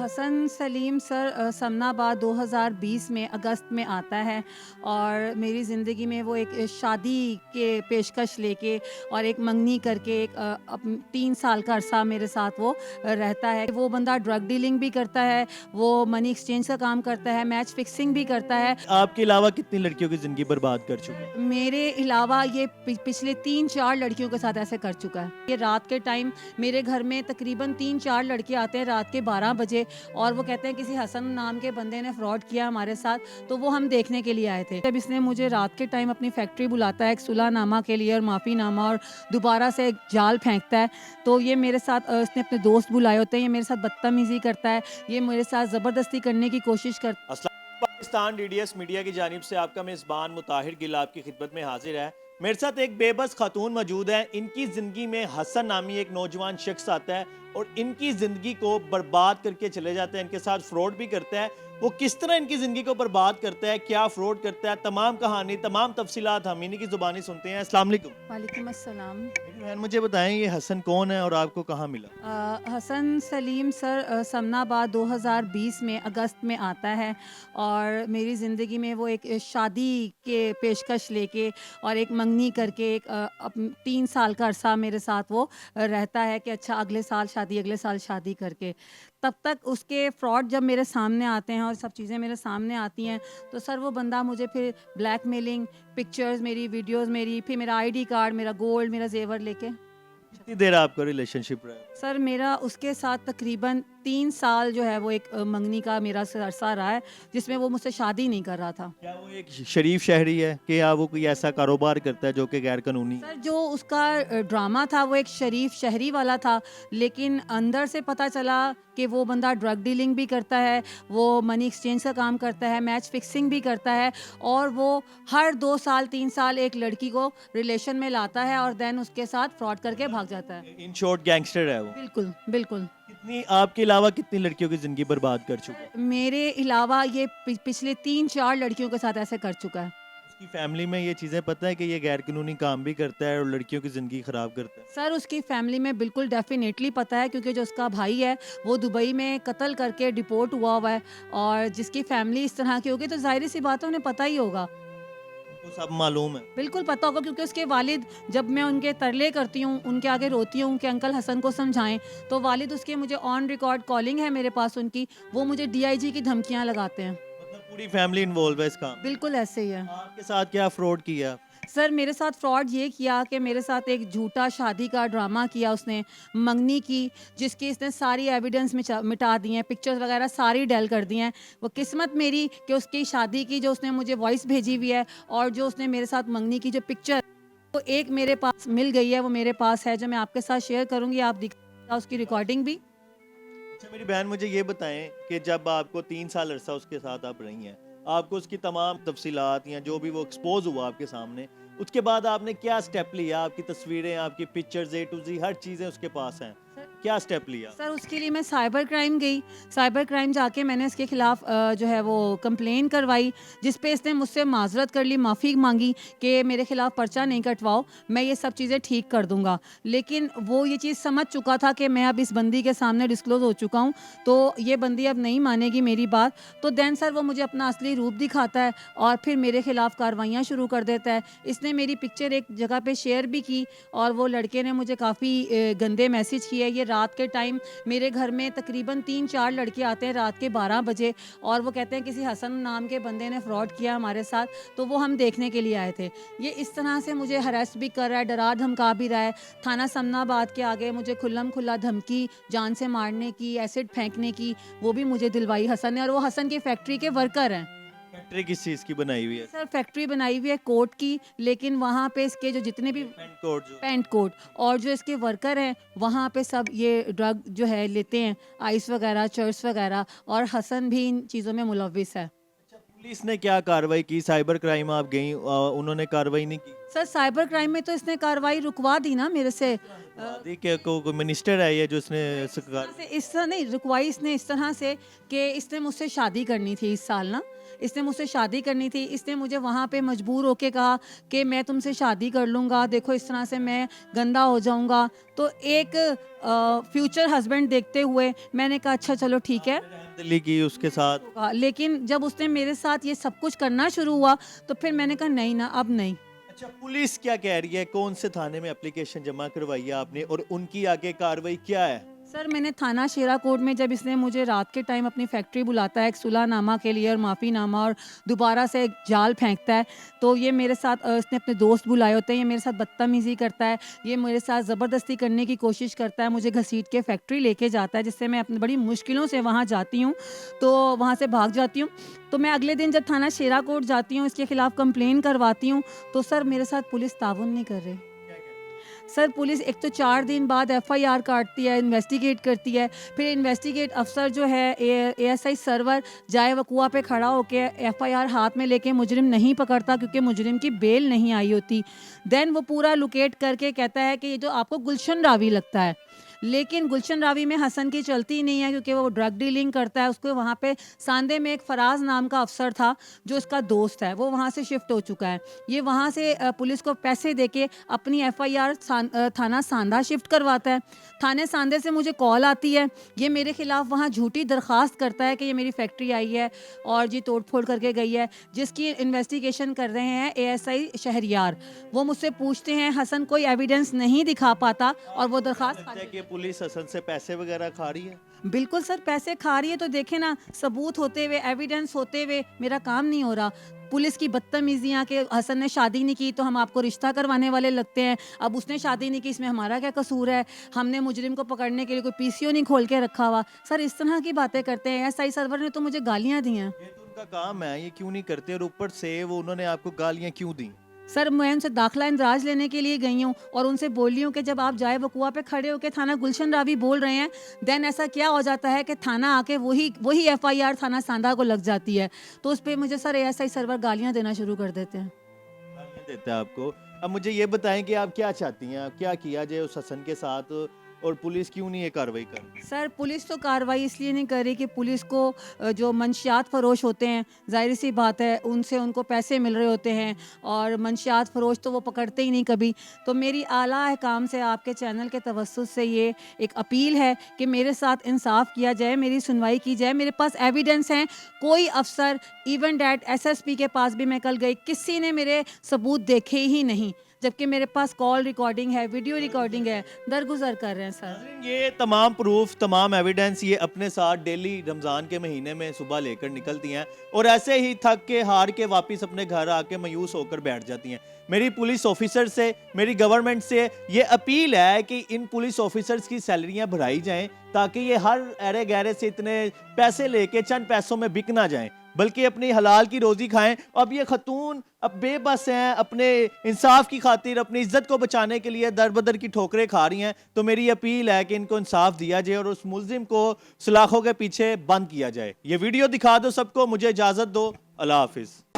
Hasan Salim sir Samanabad 2020 में अगस्त में आता है और मेरी ज़िंदगी में वो एक शादी के पेशकश लेके और एक मंगनी करके 3 साल का अरसा मेरे साथ वो रहता है। वो बंदा ड्रग डीलिंग भी करता है, वो मनी एक्सचेंज का काम करता है, मैच फिक्सिंग भी करता है। आपके अलावा कितनी लड़कियों की ज़िंदगी बर्बाद कर चुका है? मेरे अलावा ये पिछले 3-4 लड़कियों के साथ ऐसे कर चुका है। ये रात के टाइम मेरे घर में तकरीबन 3-4 लड़के आते हैं रात के 12 बजे और वो कहते हैं किसी हसन नाम के बंदे ने फ्रॉड किया हमारे साथ, तो वो हम देखने के लिए आए थे। जब इसने मुझे रात के टाइम अपनी फैक्ट्री बुलाता है एक सुलहनामा के लिए और माफ़ीनामा और दोबारा से एक जाल फेंकता है, तो ये मेरे साथ इसने अपने दोस्त बुलाए होते हैं, ये मेरे साथ बदतमीज़ी करता है, ये मेरे साथ ज़बरदस्ती करने की कोशिश करता है। पाकिस्तान डीडीएस मीडिया की जानिब से आपका मेज़बान मुताहिर गिल आपकी खिदमत में हाजिर है। मेरे साथ एक बेबस खातून मौजूद है। इनकी ज़िंदगी में हसन नामी एक नौजवान शख्स आता है और इनकी ज़िंदगी को बर्बाद करके चले जाते हैं, इनके साथ फ्रॉड भी करता है। वो किस तरह इनकी ज़िंदगी को बर्बाद करता है, क्या फ्रॉड करता है, तमाम कहानी, तमाम तफसीलात हम इन्हीं की ज़ुबानी सुनते हैं। अस्सलाम वालेकुम। वालेकुम अस्सलाम। मेरी बहन मुझे बताएं ये हसन कौन है और आपको कहाँ मिला? हसन सलीम सर समनाबाद 2020 में अगस्त में आता है और मेरी ज़िंदगी में वो एक शादी के पेशकश लेके और एक मंगनी करके 3 साल का अरसा मेरे साथ वो रहता है कि अच्छा अगले साल शादी करके। तब तक उसके फ्रॉड जब मेरे सामने आते हैं और सब चीज़ें मेरे सामने आती हैं, तो सर वो बंदा मुझे फिर ब्लैकमेलिंग, पिक्चर्स मेरी, वीडियोज़ मेरी, फिर मेरा आईडी कार्ड, मेरा गोल्ड, मेरा ज़ेवर लेके। कितनी देर आपका रिलेशनशिप रहा है? सर मेरा उसके साथ तकरीबन 3 साल जो है वो एक मंगनी का मेरा अरसा रहा है, जिसमें वो मुझसे शादी नहीं कर रहा था। क्या वो एक शरीफ शहरी है कि या वो कोई ऐसा कारोबार करता है जो कि गैर कानूनी है? सर जो उसका ड्रामा था वो एक शरीफ शहरी वाला था, लेकिन अंदर से पता चला कि वो बंदा ड्रग डीलिंग भी करता है, वो मनी एक्सचेंज का काम करता है, मैच फिक्सिंग भी करता है और वो हर 2 साल 3 साल एक लड़की को रिलेशन में लाता है और देन उसके साथ फ्रॉड करके भाग जाता है। इन शॉर्ट गैंगस्टर है वो। बिल्कुल, बिल्कुल। कितनी आपके अलावा कितनी लड़कियों की जिंदगी बर्बाद कर चुका है? मेरे अलावा ये पिछले 3-4 लड़कियों के साथ ऐसे कर चुका है। उसकी फैमिली में ये चीजें पता है कि ये गैर कानूनी काम भी करता है और लड़कियों की जिंदगी खराब करता है? सर उसकी फैमिली में बिल्कुल डेफिनेटली पता है, क्योंकि जो उसका भाई है वो दुबई में कत्ल करके डिपोर्ट हुआ है और जिसकी फैमिली इस तरह की होगी तो ज़ाहिर सी बात है उन्हें पता ही होगा। उनको सब मालूम है। बिल्कुल पता होगा, क्योंकि उसके वालिद, जब मैं उनके तरले करती हूँ, उनके आगे रोती हूँ कि अंकल हसन को समझाएं, तो वालिद उसके मुझे ऑन रिकॉर्ड कॉलिंग है मेरे पास उनकी, वो मुझे डीआईजी की धमकियाँ लगाते हैं। मतलब पूरी फैमिली इन्वॉल्व है इस काम में। बिल्कुल ऐसे ही है। आपके साथ क्या फ्रॉड किया? सर मेरे साथ फ्रॉड ये किया कि मेरे साथ एक झूठा शादी का ड्रामा किया उसने, मंगनी की, जिसकी इसने सारी एविडेंस मिटा दी हैं, पिक्चर्स वगैरह सारी डेल कर दी हैं। वो किस्मत मेरी कि उसकी शादी की जो उसने मुझे वॉइस भेजी हुई है और जो उसने मेरे साथ मंगनी की जो पिक्चर, वो एक मेरे पास मिल गई है, वो मेरे पास है, जो मैं आपके साथ शेयर करूँगी, आप दिख उसकी रिकॉर्डिंग भी। अच्छा मेरी बहन मुझे ये बताएं कि जब आपको 3 साल अरसा उसके साथ आप रही हैं, आपको उसकी तमाम तफसीलात या जो भी वो एक्सपोज हुआ आपके सामने, उसके बाद आपने क्या स्टेप लिया? आपकी तस्वीरें, आपकी पिक्चर्स, ए टू जी हर चीज़ें उसके पास हैं, क्या स्टेप लिया? सर उसके लिए मैं साइबर क्राइम गई, साइबर क्राइम जाके मैंने इसके खिलाफ जो है वो कंप्लेन करवाई, जिस पे इसने मुझसे माजरत कर ली, माफ़ी मांगी कि मेरे खिलाफ पर्चा नहीं कटवाओ, मैं ये सब चीज़ें ठीक कर दूंगा। लेकिन वो ये चीज़ समझ चुका था कि मैं अब इस बंदी के सामने डिस्क्लोज हो चुका हूँ, तो ये बंदी अब नहीं मानेगी मेरी बात, तो देन सर वो मुझे अपना असली रूप दिखाता है और फिर मेरे खिलाफ कार्रवाइयाँ शुरू कर देता है। इसने मेरी पिक्चर एक जगह पे शेयर भी की और वो लड़के ने मुझे काफ़ी गंदे मैसेज किए। ये रात के टाइम मेरे घर में तकरीबन 3-4 लड़के आते हैं रात के 12 बजे और वो कहते हैं किसी हसन नाम के बंदे ने फ्रॉड किया हमारे साथ, तो वो हम देखने के लिए आए थे। ये इस तरह से मुझे हरास भी कर रहा है, डरा धमका भी रहा है। थाना समनाबाद के आगे मुझे खुल्लम खुल्ला धमकी, जान से मारने की, एसिड फेंकने की, वो भी मुझे दिलवाई हसन ने, और वो हसन की फैक्ट्री के वर्कर हैं। फैक्ट्री किस चीज़ की बनाई हुई है? सर फैक्ट्री बनाई हुई है कोट की, लेकिन वहाँ पे इसके जो जितने भी पेंट कोड जो। पैंट कोट और जो इसके वर्कर हैं वहाँ पे सब ये ड्रग जो है लेते हैं, आइस वगैरह, चर्स वगैरह, और हसन भी इन चीज़ों में मुलविस है। अच्छा पुलिस ने क्या कार्रवाई की? साइबर क्राइम आप गई, उन्होंने कार्रवाई नहीं की? सर साइबर क्राइम में तो इसने कार्रवाई रुकवा दी ना मेरे से। वादी के कोई मिनिस्टर है ये जो इसने सरकार से इस तरह नहीं रुकवाई इसने, इस तरह से कि इसने मुझसे शादी करनी थी इस साल ना, इसने मुझसे शादी करनी थी, इसने मुझे वहाँ पे मजबूर होके कहा कि मैं तुमसे शादी कर लूँगा, देखो इस तरह से मैं गंदा हो जाऊँगा। तो एक फ्यूचर हस्बैंड देखते हुए मैंने कहा अच्छा चलो ठीक है। दिल्ली की उसके साथ। लेकिन जब उसने मेरे साथ ये सब कुछ करना शुरू हुआ तो फिर मैंने कहा नहीं ना, अब नहीं। अच्छा, पुलिस क्या कह रही है? कौन से थाने में एप्लीकेशन जमा करवाई है आपने और उनकी आगे कार्रवाई क्या है? सर मैंने थाना शेरा कोट में, जब इसने मुझे रात के टाइम अपनी फैक्ट्री बुलाता है एक सुलहनामा के लिए और माफ़ीनामा और दोबारा से एक जाल फेंकता है, तो ये मेरे साथ इसने अपने दोस्त बुलाए होते हैं, ये मेरे साथ बदतमीज़ी करता है, ये मेरे साथ ज़बरदस्ती करने की कोशिश करता है, मुझे घसीट के फैक्ट्री लेके जाता है, जिससे मैं अपनी बड़ी मुश्किलों से वहाँ जाती हूँ, तो वहाँ से भाग जाती हूँ। तो मैं अगले दिन जब थाना शेरा कोट जाती हूँ, इसके खिलाफ़ कंप्लेन करवाती हूँ, तो सर मेरे साथ पुलिस ताउन नहीं कर रही। सर पुलिस एक तो 4 दिन बाद एफआईआर काटती है, इन्वेस्टिगेट करती है, फिर इन्वेस्टिगेट अफसर जो है एएसआई सर्वर जाए वकुआ पे खड़ा होके एफआईआर हाथ में लेके मुजरिम नहीं पकड़ता क्योंकि मुजरिम की बेल नहीं आई होती। देन वो पूरा लोकेट करके कहता है कि ये जो आपको गुलशन रावी लगता है, लेकिन गुलशन रावी में हसन की चलती नहीं है क्योंकि वो ड्रग डीलिंग करता है। उसको वहाँ पे सांदे में एक फराज नाम का अफसर था जो उसका दोस्त है, वो वहाँ से शिफ्ट हो चुका है। ये वहाँ से पुलिस को पैसे देके अपनी एफआईआर थाना सांदा शिफ्ट करवाता है। थाने सांदे से मुझे कॉल आती है, ये मेरे खिलाफ वहाँ झूठी दरख्वास्त करता है कि ये मेरी फैक्ट्री आई है और जी तोड़ फोड़ करके गई है, जिसकी इन्वेस्टिगेशन कर रहे हैं एएसआई शहरियार। वो मुझसे पूछते हैं हसन कोई एविडेंस नहीं दिखा पाता और वो दरख्वास्त लगता है कि पुलिस हसन से पैसे वगैरह खा रही है। बिल्कुल सर पैसे खा रही है, तो देखे ना सबूत होते हुए, एविडेंस होते हुए मेरा काम नहीं हो रहा। पुलिस की बदतमीजियाँ कि हसन ने शादी नहीं की तो हम आपको रिश्ता करवाने वाले लगते हैं, अब उसने शादी नहीं की इसमें हमारा क्या कसूर है, हमने मुजरिम को पकड़ने के लिए कोई पीसीओ नहीं खोल के रखा हुआ। सर इस तरह की बातें करते हैं। एसआई सर्वर ने तो मुझे गालियाँ दी हैं। ये तो उनका काम है, ये क्यों नहीं करते? और ऊपर से वो उन्होंने आपको गालियां क्यों दी? सर मैं उनसे दाखिला इंदराज लेने के लिए गई हूँ और उनसे बोली हूँ कि जब आप जाए वकुआ पे खड़े होकर थाना गुलशन रावी बोल रहे हैं, देन ऐसा क्या हो जाता है कि थाना आके वही एफआईआर थाना सांदा को लग जाती है, तो उस पर मुझे सर एएसआई सर्वर गालियाँ देना शुरू कर देते हैं। गालियां देता है आपको। अब मुझे ये बताएं कि आप क्या चाहती हैं, आप क्या किया जाए उस हसन के साथ और पुलिस क्यों नहीं ये कार्रवाई कर रही? सर पुलिस तो कार्रवाई इसलिए नहीं कर रही कि पुलिस को जो मंशियात फरोश होते हैं, जाहिर सी बात है उनसे उनको पैसे मिल रहे होते हैं और मंशियात फरोश तो वो पकड़ते ही नहीं कभी। तो मेरी आला अहकाम से आपके चैनल के तवस्सुस से ये एक अपील है कि मेरे साथ इंसाफ किया जाए, मेरी सुनवाई की जाए। मेरे पास एविडेंस हैं, कोई अफसर इवन डैट एसएसपी के पास भी मैं कल गई, किसी ने मेरे सबूत देखे ही नहीं, जबकि मेरे पास कॉल रिकॉर्डिंग है, वीडियो रिकॉर्डिंग है, दरगुजर कर रहे हैं सर। ये तमाम प्रूफ, तमाम एविडेंस ये अपने साथ डेली रमज़ान के महीने में सुबह लेकर निकलती हैं और ऐसे ही थक के हार के वापस अपने घर आके मायूस होकर बैठ जाती हैं। मेरी पुलिस ऑफिसर से, मेरी गवर्नमेंट से ये अपील है कि इन पुलिस ऑफिसर्स की सैलरियां बढ़ाई जाएं ताकि ये हर अरे गहरे से इतने पैसे लेके चंद पैसों में बिक ना जाएं, बल्कि अपनी हलाल की रोजी खाएं। अब ये खतून अब बेबस हैं, अपने इंसाफ की खातिर अपनी इज्जत को बचाने के लिए दर बदर की ठोकरें खा रही हैं। तो मेरी अपील है कि इनको इंसाफ दिया जाए और उस मुल्जिम को सलाखों के पीछे बंद किया जाए। ये वीडियो दिखा दो सबको, मुझे इजाज़त दो। अल्लाह हाफिज़।